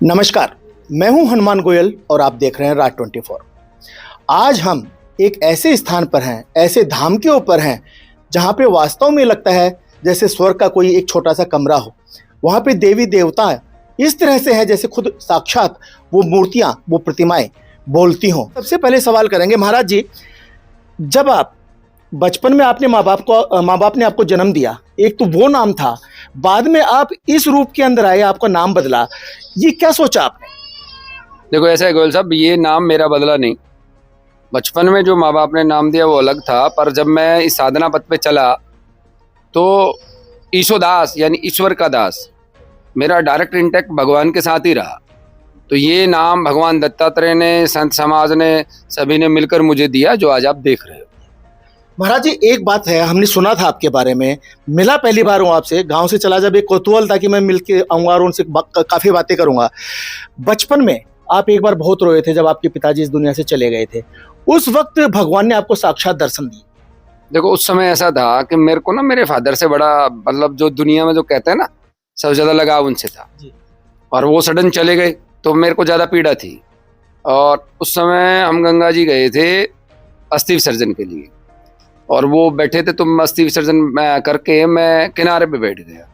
नमस्कार, मैं हूं हनुमान गोयल और आप देख रहे हैं राज 24। आज हम एक ऐसे स्थान पर हैं, ऐसे धाम के ऊपर हैं जहां पे वास्तव में लगता है जैसे स्वर्ग का कोई एक छोटा सा कमरा हो। वहां पे देवी देवता इस तरह से है जैसे खुद साक्षात वो मूर्तियां, वो प्रतिमाएं बोलती हों। सबसे पहले सवाल करेंगे महाराज जी, जब आप बचपन में आपने माँ बाप ने आपको जन्म दिया, एक तो वो नाम था, बाद में आप इस रूप के अंदर आए, आपका नाम बदला, ये क्या सोचा आपने? देखो ऐसा है गोयल साहब, ये नाम मेरा बदला नहीं। बचपन में जो माँ बाप ने नाम दिया वो अलग था, पर जब मैं इस साधना पथ पे चला तो ईशो दास यानी ईश्वर का दास मेरा डायरेक्ट इंटैक्ट भगवान के साथ ही रहा। तो ये नाम भगवान दत्तात्रेय ने, संत समाज ने, सभी ने मिलकर मुझे दिया, जो आज आप देख रहे हो। महाराज जी, एक बात है, हमने सुना था आपके बारे में, मिला पहली बार हूँ आपसे, गांव से चला जब एक कौतूहल था कि मैं मिल के आऊँगा और उनसे काफ़ी बातें करूँगा। बचपन में आप एक बार बहुत रोए थे जब आपके पिताजी इस दुनिया से चले गए थे, उस वक्त भगवान ने आपको साक्षात दर्शन दिए। देखो उस समय ऐसा था कि मेरे को ना मेरे फादर से बड़ा, मतलब जो दुनिया में जो कहते हैं ना, सबसे ज़्यादा लगाव उनसे था जी। और वो सडन चले गए तो मेरे को ज़्यादा पीड़ा थी। और उस समय हम गंगा जी गए थे अस्थि विसर्जन के लिए, और वो बैठे थे, तो अस्थि विसर्जन करके मैं किनारे पे बैठ गया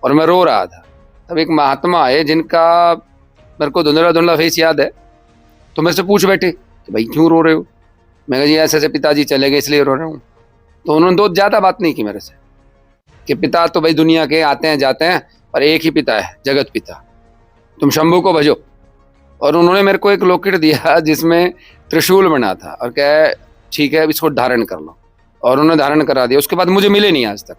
और मैं रो रहा था। तब एक महात्मा आए जिनका मेरे को धुंधला धुंधला फेस याद है, तो मेरे से पूछ बैठे कि भाई क्यों रो रहे हो? मैं कहा जी ऐसे ऐसे पिताजी चले गए इसलिए रो रहा हूँ। तो उन्होंने दो ज़्यादा बात नहीं की मेरे से कि पिता तो भाई दुनिया के आते हैं जाते हैं, पर एक ही पिता है, जगत पिता, तुम शंभू को भजो। और उन्होंने मेरे को एक लॉकेट दिया जिसमें त्रिशूल बना था और कहा ठीक है इसको धारण कर लो, और उन्होंने धारण करा दिया। उसके बाद मुझे मिले नहीं आज तक।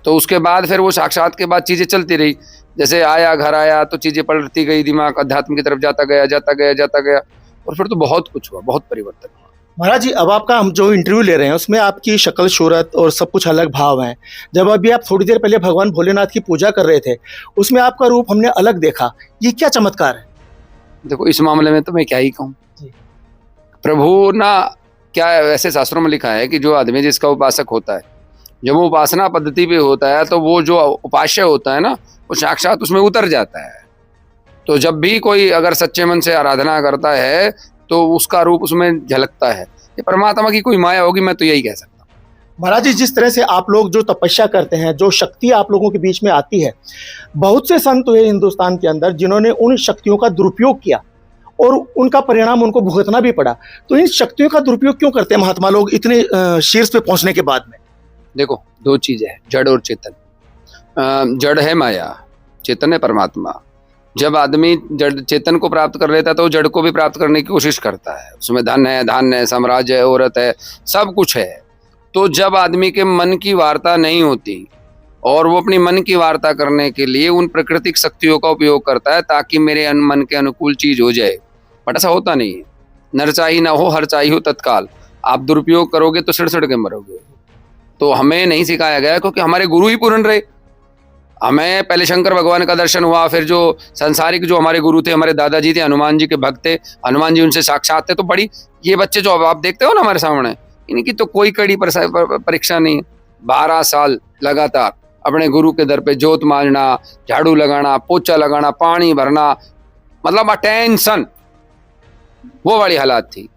तो उसके बाद फिर वो साक्षात के बाद चीज़ें चलती रही, जैसे आया घर आया तो चीज़ें पलटती गई, दिमाग अध्यात्म की तरफ जाता गया, और फिर तो बहुत कुछ हुआ, बहुत परिवर्तन हुआ। महाराज जी, अब आपका हम जो इंटरव्यू ले रहे हैं उसमें आपकी शक्ल सूरत और सब कुछ अलग भाव हैं। जब अभी आप थोड़ी देर पहले भगवान भोलेनाथ की पूजा कर रहे थे, उसमें आपका रूप हमने अलग देखा, ये क्या चमत्कार है? देखो इस मामले में तो मैं क्या ही कहूँ। प्रभु ना, क्या ऐसे शास्त्रों में लिखा है कि जो आदमी जिसका उपासक होता है, जब वो उपासना पद्धति पे होता है तो वो जो उपास्य होता है ना, वो साक्षात उसमें उतर जाता है। तो जब भी कोई अगर सच्चे मन से आराधना करता है तो उसका रूप उसमें झलकता है। ये परमात्मा की कोई माया होगी, मैं तो यही कह सकता हूँ। महाराज जी, जिस तरह से आप लोग जो तपस्या करते हैं, जो शक्ति आप लोगों के बीच में आती है, बहुत से संत हुए हिंदुस्तान के अंदर जिन्होंने उन शक्तियों का दुरुपयोग किया और उनका परिणाम उनको भुगतना भी पड़ा। तो इन शक्तियों का दुरुपयोग क्यों करते हैं महात्मा लोग इतने शीर्ष पे पहुंचने के बाद में? देखो दो चीजें हैं, जड़ और चेतन। जड़ है माया, चेतन है परमात्मा। जब आदमी जड़ चेतन को प्राप्त कर लेता है तो जड़ को भी प्राप्त करने की कोशिश करता है। उसमें धन है, धान्य है, साम्राज्य है, औरत है, सब कुछ है। तो जब आदमी के मन की वार्ता नहीं होती और वो अपनी मन की वार्ता करने के लिए उन प्राकृतिक शक्तियों का उपयोग करता है ताकि मेरे मन के अनुकूल चीज हो जाए, बट ऐसा होता नहीं है। नर चाही ना हो, हर चाही हो तत्काल। आप दुरुपयोग करोगे तो सड़ के मरोगे। तो हमें नहीं सिखाया गया, क्योंकि हमारे गुरु ही पूर्ण रहे। हमें पहले शंकर भगवान का दर्शन हुआ, फिर जो संसारिक जो हमारे गुरु थे, हमारे दादाजी थे, हनुमान जी के भक्त थे, हनुमान जी उनसे साक्षात थे। तो बड़ी ये बच्चे जो अब आप देखते हो ना हमारे सामने, इनकी तो कोई कड़ी परीक्षा नहीं है। 12 साल लगातार अपने गुरु के दर पे जोत मांझना, झाड़ू लगाना, पोछा लगाना, पानी भरना, मतलब अटेंशन, वो वाली हालात थी।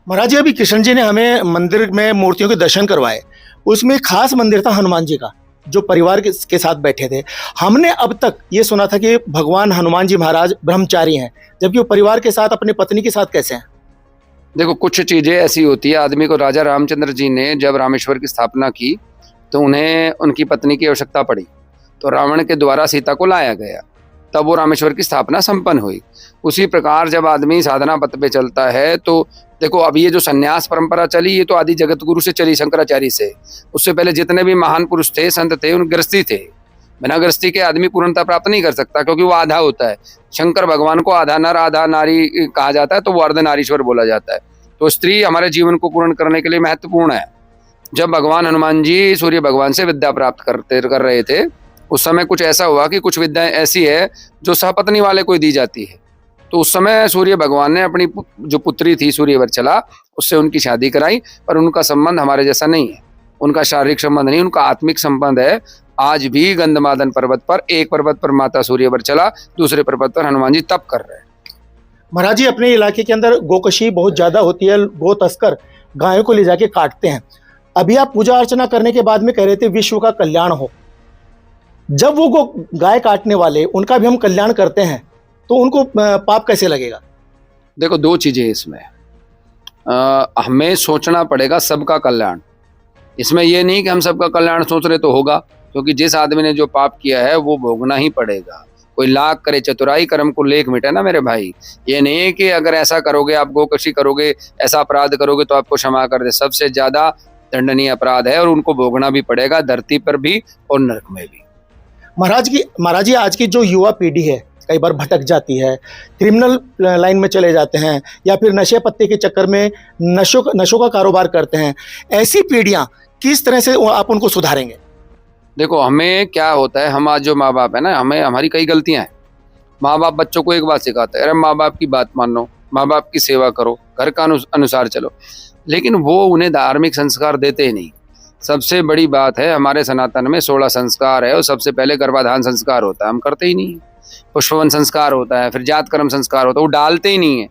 महाराज जी, अभी कृष्ण जी ने हमें मंदिर में मूर्तियों के दर्शन करवाए, उसमें खास मंदिर था हनुमान जी का, जो परिवार के साथ बैठे थे। हमने अब तक ये सुना था कि भगवान हनुमान जी महाराज ब्रह्मचारी हैं, जबकि वो परिवार के साथ अपनी पत्नी के साथ कैसे हैं? देखो कुछ चीजें ऐसी होती है, आदमी को राजा रामचंद्र जी ने जब रामेश्वर की स्थापना की तो उन्हें उनकी पत्नी की आवश्यकता पड़ी, तो रावण के द्वारा सीता को लाया गया, तब वो रामेश्वर की स्थापना संपन्न हुई। उसी प्रकार जब आदमी साधना पथ पे चलता है तो देखो, अब ये जो संन्यास परंपरा चली, ये तो आदि जगत गुरु से चली, शंकराचार्य से। उससे पहले जितने भी महान पुरुष थे, संत थे, उन गृहस्थी थे। बिना गृहस्थी के आदमी पूर्णता प्राप्त नहीं कर सकता, क्योंकि वो आधा होता है। शंकर भगवान को आधा नर आधा नारी कहा जाता है, तो वो अर्धनारीश्वर बोला जाता है। तो स्त्री हमारे जीवन को पूर्ण करने के लिए महत्वपूर्ण है। जब भगवान हनुमान जी सूर्य भगवान से विद्या प्राप्त कर रहे थे, उस समय कुछ ऐसा हुआ कि कुछ विद्याएं ऐसी है जो सहपत्नी वाले को दी जाती है। तो उस समय सूर्य भगवान ने अपनी जो पुत्री थी सूर्यवर चला, उससे उनकी शादी कराई, पर उनका संबंध हमारे जैसा नहीं है। उनका शारीरिक संबंध नहीं, उनका आत्मिक संबंध है। आज भी गंधमादन पर्वत पर, एक पर्वत पर माता सूर्यवर चला, दूसरे पर्वत पर हनुमान जी तप कर रहे हैं। महाराज जी, अपने इलाके के अंदर गोकशी बहुत ज्यादा होती है, गो तस्कर गायों को ले जाके काटते हैं। अभी आप पूजा अर्चना करने के बाद में कह रहे थे विश्व का कल्याण हो। जब वो गाय काटने वाले उनका भी हम कल्याण करते हैं तो उनको पाप कैसे लगेगा? देखो, दो चीजें इसमें, हमें सोचना पड़ेगा सबका कल्याण। इसमें यह नहीं कि हम सबका कल्याण सोच रहे तो होगा, क्योंकि जिस आदमी ने जो पाप किया है वो भोगना ही पड़ेगा। कोई लाख करे चतुराई, कर्म को लेख मिटे ना मेरे भाई। ये नहीं है कि अगर ऐसा करोगे, आप गोकशी करोगे, ऐसा अपराध करोगे तो आपको क्षमा कर दे। सबसे ज्यादा दंडनीय अपराध है और उनको भोगना भी पड़ेगा, धरती पर भी और नरक में भी। महाराज जी, आज की जो युवा पीढ़ी है कई बार भटक जाती है, क्रिमिनल लाइन में चले जाते हैं या फिर नशे पत्ते के चक्कर में नशों का कारोबार करते हैं। ऐसी पीढ़ियां किस तरह से आप उनको सुधारेंगे? देखो, हमें क्या होता है, हम आज जो माँ बाप है ना, हमारी कई गलतियां हैं। माँ बाप बच्चों को एक बात सिखाते हैं, अरे माँ बाप की बात मानो, माँ बाप की सेवा करो, घर का अनुसार चलो, लेकिन वो उन्हें धार्मिक संस्कार देते ही नहीं। सबसे बड़ी बात है, हमारे सनातन में 16 संस्कार है और सबसे पहले गर्भाधान संस्कार होता है, हम करते ही नहीं है। पुष्पवन संस्कार होता है, फिर जात कर्म संस्कार होता है, वो डालते ही नहीं है।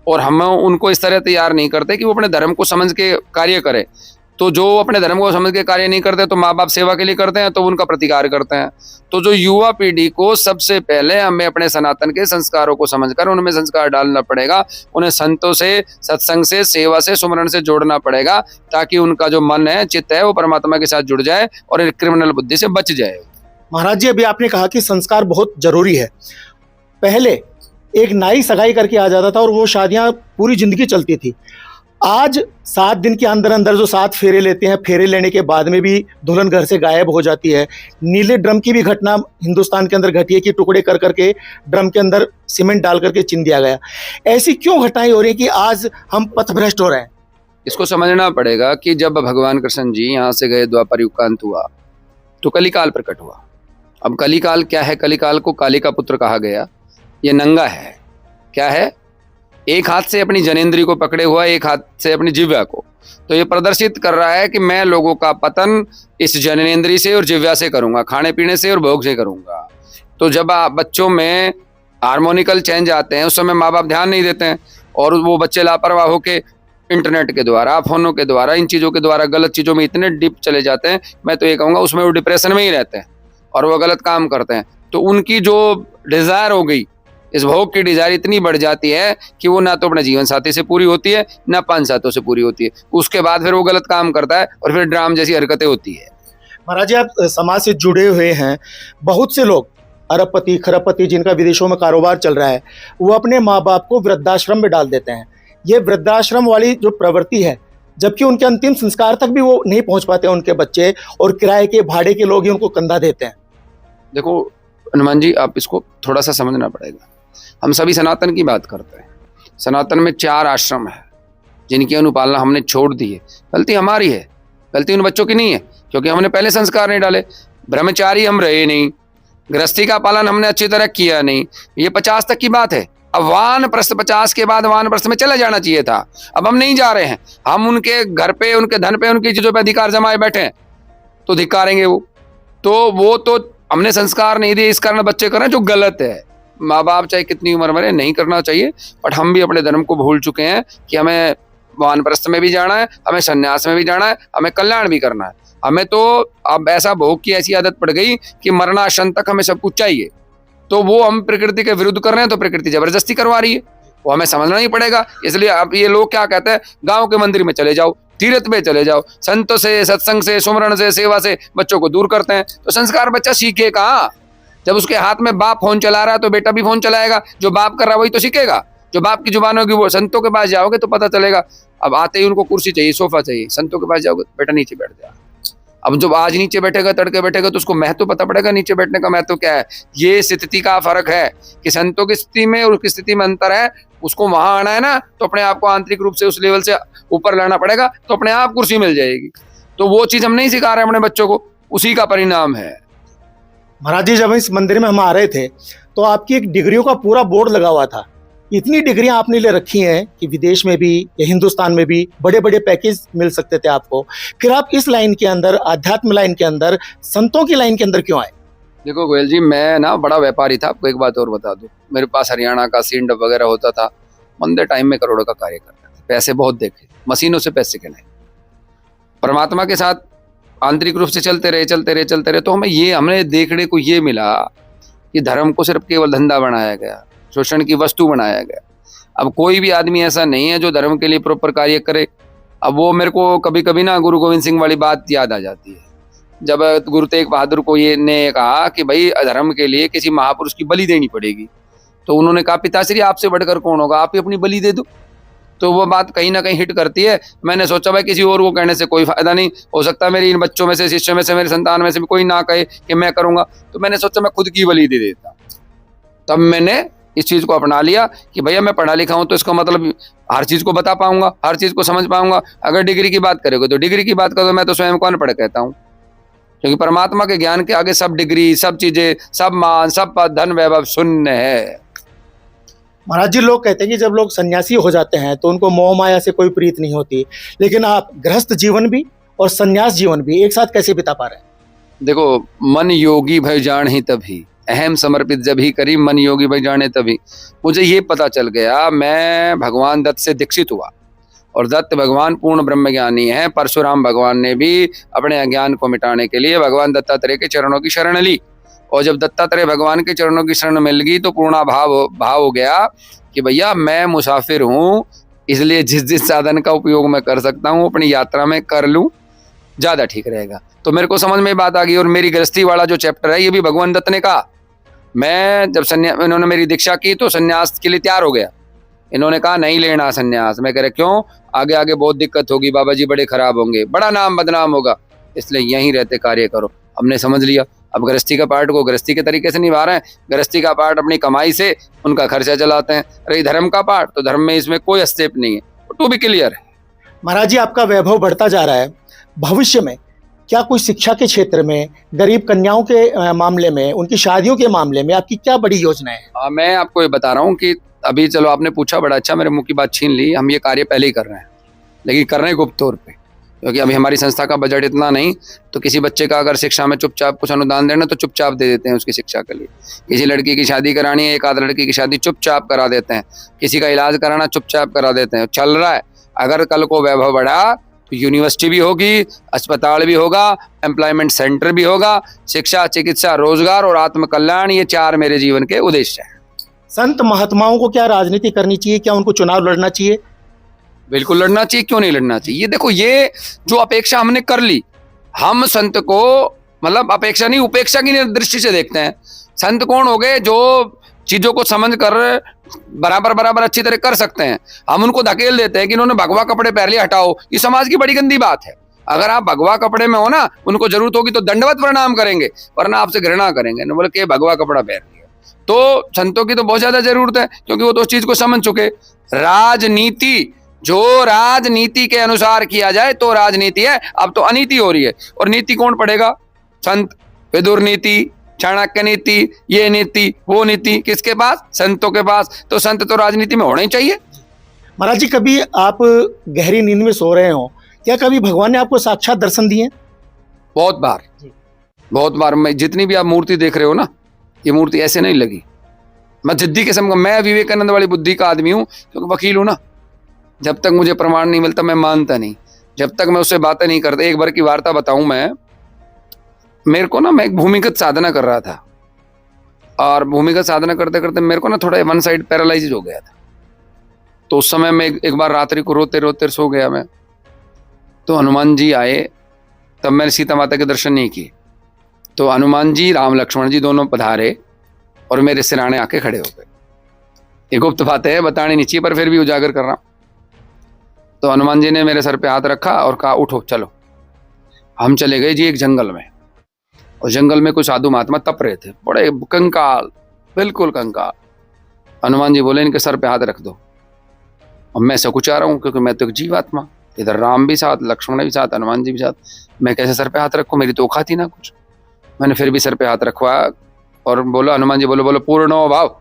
और हम उनको इस तरह तैयार नहीं करते कि वो अपने धर्म को समझ के कार्य करे। तो जो अपने धर्म को समझ के कार्य नहीं करते तो माँ बाप सेवा के लिए करते हैं, तो उनका प्रतिकार करते हैं। तो जो युवा पीढ़ी को सबसे पहले हमें अपने सनातन के संस्कारों को समझकर उनमें संस्कार डालना पड़ेगा। उन्हें संतों से, सत्संग से, सेवा से, सुमरण से जोड़ना पड़ेगा, ताकि उनका जो मन है, चित्त है, वो परमात्मा के साथ जुड़ जाए और क्रिमिनल बुद्धि से बच जाए। महाराज जी, अभी आपने कहा कि संस्कार बहुत जरूरी है। पहले एक नाई सगाई करके आ जाता था और वो शादियां पूरी जिंदगी चलती थी। आज 7 दिन के अंदर अंदर जो 7 फेरे लेते हैं, फेरे लेने के बाद में भी दुल्हन घर से गायब हो जाती है। नीले ड्रम की भी घटना हिंदुस्तान के अंदर घटी है कि टुकड़े कर करके ड्रम के अंदर सीमेंट डाल करके चिन दिया गया। ऐसी क्यों घटनाएं हो रही है कि आज हम पथभ्रष्ट हो रहे हैं? इसको समझना पड़ेगा कि जब भगवान कृष्ण जी यहाँ से गए, द्वापर युग का अंत हुआ, तो कलिकाल प्रकट हुआ। अब कलिकाल क्या है? कलिकाल को काली का पुत्र कहा गया। ये नंगा है, क्या है? एक हाथ से अपनी जनेंद्री को पकड़े हुआ, एक हाथ से अपनी जिह्वा को। तो ये प्रदर्शित कर रहा है कि मैं लोगों का पतन इस जनेंद्री से और जिह्वा से करूंगा, खाने पीने से और भोग से करूंगा। तो जब बच्चों में हार्मोनिकल चेंज आते हैं, उस समय माँ बाप ध्यान नहीं देते हैं और वो बच्चे लापरवाह होकर इंटरनेट के द्वारा, फोनों के द्वारा, इन चीज़ों के द्वारा गलत चीज़ों में इतने डीप चले जाते हैं। मैं तो ये कहूँगा उसमें वो डिप्रेशन में ही रहते हैं और वो गलत काम करते हैं। तो उनकी जो डिज़ायर हो गई, इस भोग की डिज़ायर इतनी बढ़ जाती है कि वो ना तो अपने जीवन साथी से पूरी होती है, ना 5 साथों से पूरी होती है। उसके बाद फिर वो गलत काम करता है और फिर ड्राम जैसी हरकतें होती है। महाराज जी, आप समाज से जुड़े हुए हैं। बहुत से लोग अरबपति, खरबपति, जिनका विदेशों में कारोबार चल रहा है, वो अपने माँ बाप को वृद्धाश्रम में डाल देते हैं। ये वृद्धाश्रम वाली जो प्रवृत्ति है, जबकि उनके अंतिम संस्कार तक भी वो नहीं पहुंच पाते उनके बच्चे, और किराए के, भाड़े के लोग ही उनको कंधा देते हैं। देखो हनुमान जी, आप इसको थोड़ा सा समझना पड़ेगा। हम सभी सनातन की बात करते हैं। सनातन में 4 आश्रम है जिनकी अनुपालना हमने छोड़ दी है। गलती हमारी है, गलती उन बच्चों की नहीं है, क्योंकि हमने पहले संस्कार नहीं डाले। ब्रह्मचारी हम रहे नहीं, गृहस्थी का पालन हमने अच्छी तरह किया नहीं। ये 50 तक की बात है। अब वानप्रस्थ 50 के बाद वानप्रस्थ में चले जाना चाहिए था। अब हम नहीं जा रहे हैं। हम उनके घर पे, उनके धन पे, उनकी चीजों पे अधिकार जमाए बैठे हैं, तो धिक्कारेंगे वो। तो हमने संस्कार नहीं दिए, इस कारण बच्चे कर रहे हैं, जो गलत है। माँ बाप चाहे कितनी उम्र मरे, नहीं करना चाहिए। बट हम भी अपने धर्म को भूल चुके हैं कि हमें वानप्रस्थ में भी जाना है, हमें संन्यास में भी जाना है, हमें कल्याण भी करना है। हमें तो अब ऐसा भोग की ऐसी आदत पड़ गई कि मरणासन तक हमें सब कुछ चाहिए। तो वो हम प्रकृति के विरुद्ध कर रहे हैं, तो प्रकृति जबरदस्ती करवा रही है, वो हमें समझना ही पड़ेगा। इसलिए अब ये लोग क्या कहते हैं, गाँव के मंदिर में चले जाओ, तीर्थ पे चले जाओ, संतों से, सत्संग से, सुमरण से, सेवा से बच्चों को दूर करते हैं। तो संस्कार बच्चा सीखे कहाँ? जब उसके हाथ में बाप फोन चला रहा है तो बेटा भी फोन चलाएगा। जो बाप कर रहा है वही तो सीखेगा। जो बाप की जुबान होगी, वो संतों के पास जाओगे तो पता चलेगा। अब आते ही उनको कुर्सी चाहिए, सोफा चाहिए। संतों के पास जाओगे, बेटा नीचे बैठ जा। अब जब आज नीचे बैठेगा, तड़के बैठेगा, तो उसको महत्व पता पड़ेगा नीचे बैठने का महत्व क्या है। ये स्थिति का फर्क है कि संतों की स्थिति में और उसकी स्थिति में अंतर है। उसको वहां आना है ना, तो अपने आप को आंतरिक रूप से उस लेवल से ऊपर लाना पड़ेगा, तो अपने आप कुर्सी मिल जाएगी। तो वो चीज हम नहीं सिखा रहे अपने बच्चों को, उसी का परिणाम है। महाराज जी, जब इस मंदिर में हम आ रहे थे तो आपकी एक डिग्रियों का पूरा बोर्ड लगा हुआ था इतनी डिग्रियां आपने ले रखी हैं कि विदेश में भी या हिंदुस्तान में भी बड़े बड़े पैकेज मिल सकते थे आपको, फिर आप इस लाइन के अंदर, आध्यात्म लाइन के अंदर, संतों की लाइन के अंदर क्यों आए? देखो गोयल जी, मैं ना बड़ा व्यापारी था। आपको एक बात और बता दूं, मेरे पास हरियाणा का सींड वगैरह होता था। मंदे टाइम में करोड़ों का कार्य करता था, पैसे बहुत देखे, मशीनों से पैसे के नहीं। परमात्मा के साथ आंतरिक रूप से चलते रहे तो हमने देखने को ये मिला कि धर्म को सिर्फ केवल धंधा बनाया गया, शोषण की वस्तु बनाया गया। अब कोई भी आदमी ऐसा नहीं है जो धर्म के लिए प्रॉपर कार्य करे। अब वो मेरे को कभी कभी ना गुरु गोविंद सिंह वाली बात याद आ जाती है, जब गुरु तेग बहादुर को ये ने कहा कि भाई धर्म के लिए किसी महापुरुष की बलि देनी पड़ेगी, तो उन्होंने कहा पिताश्री आपसे बढ़कर कौन होगा, आप ही अपनी बलि दे दो। तो वो बात कहीं ना कहीं हिट करती है। मैंने सोचा भाई किसी और को कहने से कोई फायदा नहीं, हो सकता है मेरी इन बच्चों में से, शिष्य में से, मेरी संतान में से भी कोई ना कहे कि मैं करूंगा, तो मैंने सोचा मैं खुद की बलि दे देता। तब मैंने इस चीज को अपना लिया कि भैया मैं पढ़ा लिखा हूं तो इसका मतलब हर चीज को बता पाऊंगा, हर चीज को समझ पाऊंगा। अगर डिग्री की बात करोगे तो डिग्री की बात करो, मैं तो स्वयं को अनपढ़ कहता हूं, क्योंकि परमात्मा के ज्ञान के आगे सब डिग्री, सब चीजें, सब मान, सब पद, धन, वैभव शून्य है। महाराज जी, लोग कहते हैं कि जब लोग सन्यासी हो जाते हैं तो उनको मोह माया से कोई प्रीत नहीं होती, लेकिन आप गृहस्थ जीवन भी और सन्यास जीवन भी एक साथ कैसे बिता पा रहे हैं? देखो, मन योगी भय जान ही तभी, अहम समर्पित जब ही करी, मन योगी भय जाने तभी। मुझे ये पता चल गया, मैं भगवान दत्त से दीक्षित हुआ और दत्त भगवान पूर्ण ब्रह्म ज्ञानी है। परशुराम भगवान ने भी अपने अज्ञान को मिटाने के लिए भगवान दत्तात्रेय के चरणों की शरण ली, और जब दत्तात्रेय भगवान के चरणों की शरण मिल गई तो पूर्णा भाव हो गया कि भैया मैं मुसाफिर हूँ, इसलिए जिस जिस साधन का उपयोग मैं कर सकता हूँ अपनी यात्रा में कर लूँ, ज्यादा ठीक रहेगा। तो मेरे को समझ में बात आ गई। और मेरी गृहस्थी वाला जो चैप्टर है ये भी भगवान दत्त ने कहा। मैं जब इन्होंने मेरी दीक्षा की तो संन्यास के लिए तैयार हो गया। इन्होंने कहा नहीं लेना संन्यास। मैं कह रहा क्यों, आगे आगे बहुत दिक्कत होगी, बाबा जी बड़े खराब होंगे, बड़ा नाम बदनाम होगा, इसलिए यहीं रहते कार्य करो। हमने समझ लिया। अब गृहस्थी का पार्ट को गृहस्थी के तरीके से निभा रहे हैं, गृहस्थी का पार्ट अपनी कमाई से उनका खर्चा चलाते हैं। रही धर्म का पार्ट, तो धर्म में इसमें कोई हस्तक्षेप नहीं है, टू बी क्लियर है। महाराज जी, आपका वैभव बढ़ता जा रहा है। भविष्य में क्या कोई शिक्षा के क्षेत्र में, गरीब कन्याओं के मामले में, उनकी शादियों के मामले में आपकी क्या बड़ी योजनाएं हैं? मैं आपको ये बता रहा हूँ कि अभी चलो आपने पूछा, बड़ा अच्छा, मेरे मुंह की बात छीन ली। हम ये कार्य पहले ही कर रहे हैं, लेकिन कर रहे हैं गुप्त तौर पे, क्योंकि अभी हमारी संस्था का बजट इतना नहीं। तो किसी बच्चे का अगर शिक्षा में चुपचाप कुछ अनुदान देना तो चुपचाप दे देते हैं उसकी शिक्षा के लिए। किसी लड़की की शादी करानी है, एक आध लड़की की शादी चुपचाप करा देते हैं। किसी का इलाज कराना चुपचाप करा देते हैं। चल रहा है। अगर कल को वैभव बढ़ा तो यूनिवर्सिटी भी होगी, अस्पताल भी होगा, एम्प्लॉयमेंट सेंटर भी होगा। शिक्षा, चिकित्सा, रोजगार और आत्मकल्याण, ये 4 मेरे जीवन के उद्देश्य हैं। संत महात्माओं को क्या राजनीति करनी चाहिए? क्या उनको चुनाव लड़ना चाहिए? बिल्कुल लड़ना चाहिए, क्यों नहीं लड़ना चाहिए। ये देखो, ये जो अपेक्षा हमने कर ली, हम संत को मतलब अपेक्षा नहीं उपेक्षा की दृष्टि से देखते हैं। संत कौन हो गए? जो चीजों को समझ कर बराबर अच्छी तरह कर सकते हैं। हम उनको धकेल देते हैं कि इन्होंने भगवा कपड़े पहन लिए, हटाओ। ये समाज की बड़ी गंदी बात है। अगर आप भगवा कपड़े में हो ना, उनको जरूरत होगी तो दंडवत प्रणाम करेंगे, वरना आपसे घृणा करेंगे। न बोले कि भगवा कपड़ा पहन लिया। तो संतों की तो बहुत ज्यादा जरूरत है, क्योंकि वो तो उस चीज को समझ चुके। राजनीति, जो राजनीति के अनुसार किया जाए तो राजनीति है। अब तो अनीति हो रही है, और नीति कौन पढ़ेगा? संत। विदुर नीति, चाणक्य नीति, ये नीति, वो नीति किसके पास? संतों के पास। तो संत तो राजनीति में होना ही चाहिए। महाराज जी, कभी आप गहरी नींद में सो रहे हो, क्या कभी भगवान ने आपको साक्षात दर्शन दिए? बहुत बार, बहुत बार। मैं जितनी भी आप मूर्ति देख रहे हो ना, ये मूर्ति ऐसे नहीं लगी। मैं जिद्दी किस्म का, मैं विवेकानंद वाली बुद्धि का आदमी हूँ, क्योंकि वकील हूँ ना। जब तक मुझे प्रमाण नहीं मिलता मैं मानता नहीं, जब तक मैं उससे बातें नहीं करता। एक बार की वार्ता बताऊं मैं, मेरे को ना, मैं एक भूमिगत साधना कर रहा था, और भूमिगत साधना करते करते मेरे को ना थोड़ा वन साइड पैरालाइज हो गया था। तो उस समय मैं एक बार रात्रि को रोते रोते सो गया मैं। तो हनुमान जी आए, तब मैंने सीता माता के दर्शन नहीं किए। तो हनुमान जी, राम लक्ष्मण जी दोनों पधारे और मेरे सिराने आके खड़े हो गए। ये गुप्त बातें है, बतानी नहीं चाहिए, पर फिर भी उजागर कर रहा हूं। तो हनुमान जी ने मेरे सर पे हाथ रखा और कहा उठो चलो। हम चले गए जी एक जंगल में, और जंगल में कुछ साधु महात्मा तप रहे थे, बड़े कंकाल, बिल्कुल कंकाल। हनुमान जी बोले इनके सर पे हाथ रख दो। और मैं सकुचा रहा हूँ, क्योंकि मैं तो एक जीवात्मा, इधर राम भी साथ, लक्ष्मण भी साथ, हनुमान जी भी साथ। मैं कैसे सर पे हाथ रखूँ? मेरी तो औकात ही ना कुछ। मैंने फिर भी सर पे हाथ रखवाया और बोला, हनुमान जी बोलो पूर्णो भाव।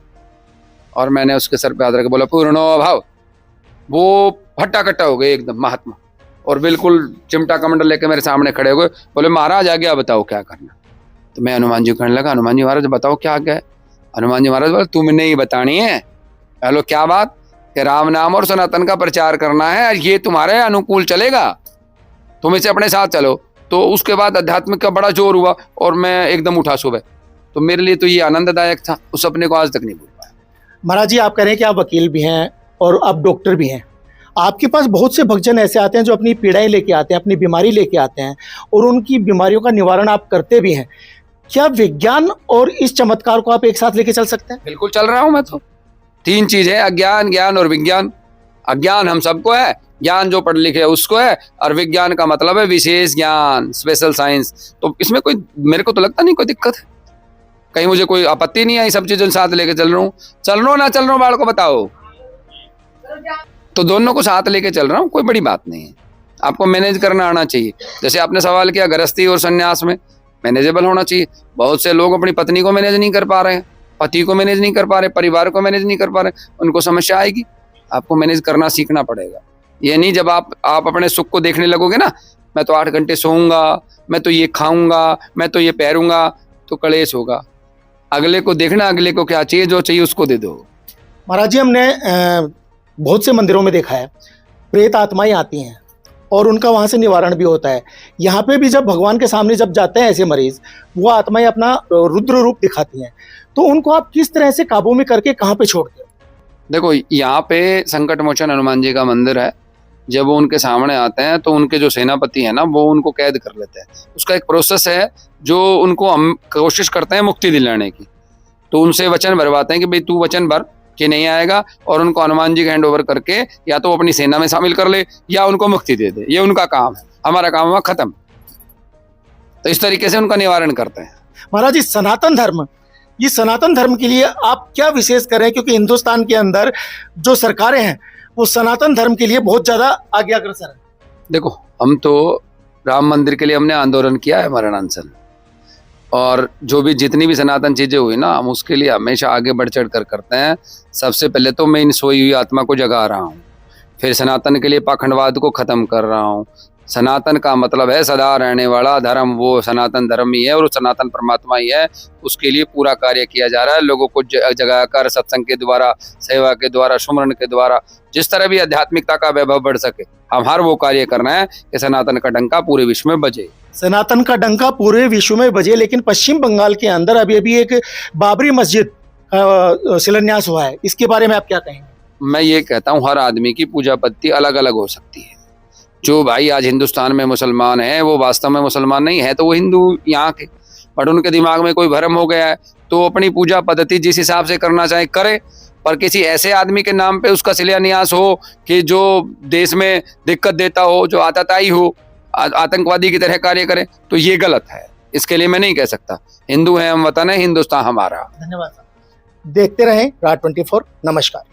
और मैंने उसके सर पे हाथ रख बोला पूर्णो भाव। वो फट्टा कट्टा हो गए एकदम महात्मा, और बिल्कुल चिमटा कमंडल लेके मेरे सामने खड़े हो गए। बोले महाराज आगे आप बताओ क्या करना। तो मैं हनुमान जी को कहने लगा हनुमान जी महाराज बताओ क्या आगे है। हनुमान जी महाराज बोले तुमने ही बतानी है। हेलो क्या बात, कि राम नाम और सनातन का प्रचार करना है, ये तुम्हारे अनुकूल चलेगा, तुम इसे अपने साथ चलो। तो उसके बाद अध्यात्मिक का बड़ा जोर हुआ और मैं एकदम उठा सुबह। तो मेरे लिए तो ये आनंददायक था, उस सपने को आज तक नहीं भूल पाया। महाराज जी, आप कह रहे हैं कि आप वकील भी हैं और आप डॉक्टर भी हैं। आपके पास बहुत से भक्तजन ऐसे आते हैं जो अपनी पीड़ाएं लेके आते हैं, अपनी बीमारी लेके आते हैं, और उनकी बीमारियों का निवारण आप करते भी हैं। क्या विज्ञान और इस चमत्कार को आप एक साथ लेके चल सकते हैं? बिल्कुल चल रहा हूं मैं तो। तीन चीज है, अज्ञान, ज्ञान और विज्ञान। अज्ञान हम सबको है, ज्ञान जो पढ़ लिखे है उसको है, और विज्ञान का मतलब है विशेष ज्ञान, स्पेशल साइंस। तो इसमें कोई, मेरे को तो लगता नहीं कोई दिक्कत है, कहीं मुझे कोई आपत्ति नहीं है। सब चीजों साथ लेके चल रहा हूँ, ना चल रहा हूँ बाढ़ को बताओ, तो दोनों को साथ लेके चल रहा हूँ, कोई बड़ी बात नहीं है। आपको मैनेज करना आना चाहिए। जैसे आपने सवाल किया गृहस्थी और संन्यास में मैनेजेबल होना चाहिए। बहुत से लोग अपनी पत्नी को मैनेज नहीं कर पा रहे हैं, पति को मैनेज नहीं कर पा रहे, परिवार को मैनेज नहीं कर पा रहे, उनको समस्या आएगी। आपको मैनेज करना सीखना पड़ेगा। ये नहीं जब आप अपने सुख को देखने लगोगे ना, मैं तो 8 घंटे सोऊंगा, मैं तो ये खाऊंगा, मैं तो ये पहनूंगा, तो कलेश होगा। अगले को देखना, अगले को क्या चाहिए, जो चाहिए उसको दे दो। महाराज जी, हमने बहुत से मंदिरों में देखा है प्रेत आत्माएं आती हैं और उनका वहाँ से निवारण भी होता है। यहाँ पे भी जब भगवान के सामने जब जाते हैं ऐसे मरीज, वो आत्माएं अपना रुद्र रूप दिखाती हैं, तो उनको आप किस तरह से काबू में करके कहाँ पे छोड़ते हो? देखो यहाँ पे संकट मोचन हनुमान जी का मंदिर है। जब वो उनके सामने आते हैं तो उनके जो सेनापति है ना, वो उनको कैद कर लेते हैं। उसका एक प्रोसेस है जो उनको हम कोशिश करते हैं मुक्ति दिलाने की। तो उनसे वचन भरवाते हैं कि भाई तू वचन भर कि नहीं आएगा, और उनको हनुमान जी का हैंड ओवर करके या तो अपनी सेना में शामिल कर ले या उनको मुक्ति दे दे। ये उनका काम है, हमारा काम हुआ खत्म। तो इस तरीके से उनका निवारण करते हैं। महाराज जी, सनातन धर्म, ये सनातन धर्म के लिए आप क्या विशेष करें? क्योंकि हिंदुस्तान के अंदर जो सरकारें हैं वो सनातन धर्म के लिए बहुत ज्यादा आगे अग्रसर है। देखो हम तो राम मंदिर के लिए हमने आंदोलन किया है, मरणानशन, और जो भी जितनी भी सनातन चीजें हुई ना, हम उसके लिए हमेशा आगे बढ़ चढ़ कर करते हैं। सबसे पहले तो मैं इन सोई हुई आत्मा को जगा रहा हूँ, फिर सनातन के लिए पाखंडवाद को खत्म कर रहा हूँ। सनातन का मतलब है सदा रहने वाला धर्म, वो सनातन धर्म ही है और सनातन परमात्मा ही है। उसके लिए पूरा कार्य किया जा रहा है, लोगों को जगाकर सत्संग के द्वारा, सेवा के द्वारा, सुमरन के द्वारा, जिस तरह भी आध्यात्मिकता का वैभव बढ़ सके, हम हर वो कार्य करना है कि सनातन का डंका पूरे विश्व में बजे। सनातन का डंका पूरे विश्व में बजे। लेकिन पश्चिम बंगाल के अंदर अभी एक बाबरी मस्जिद शिलान्यास हुआ है, इसके बारे में आप क्या कहेंगे? मैं ये कहता हूँ हर आदमी की पूजा पत्ती अलग अलग हो सकती है। जो भाई आज हिंदुस्तान में मुसलमान है वो वास्तव में मुसलमान नहीं है, तो वो हिंदू यहाँ के, बट उनके दिमाग में कोई भ्रम हो गया है, तो अपनी पूजा पद्धति जिस हिसाब से करना चाहे करे। पर किसी ऐसे आदमी के नाम पे उसका शिलान्यास हो कि जो देश में दिक्कत देता हो, जो आतताई हो, आतंकवादी की तरह कार्य करे, तो ये गलत है। इसके लिए मैं नहीं कह सकता। हिंदू है हम, वतन है हिंदुस्तान हमारा। धन्यवाद। देखते रहें राज 24। नमस्कार।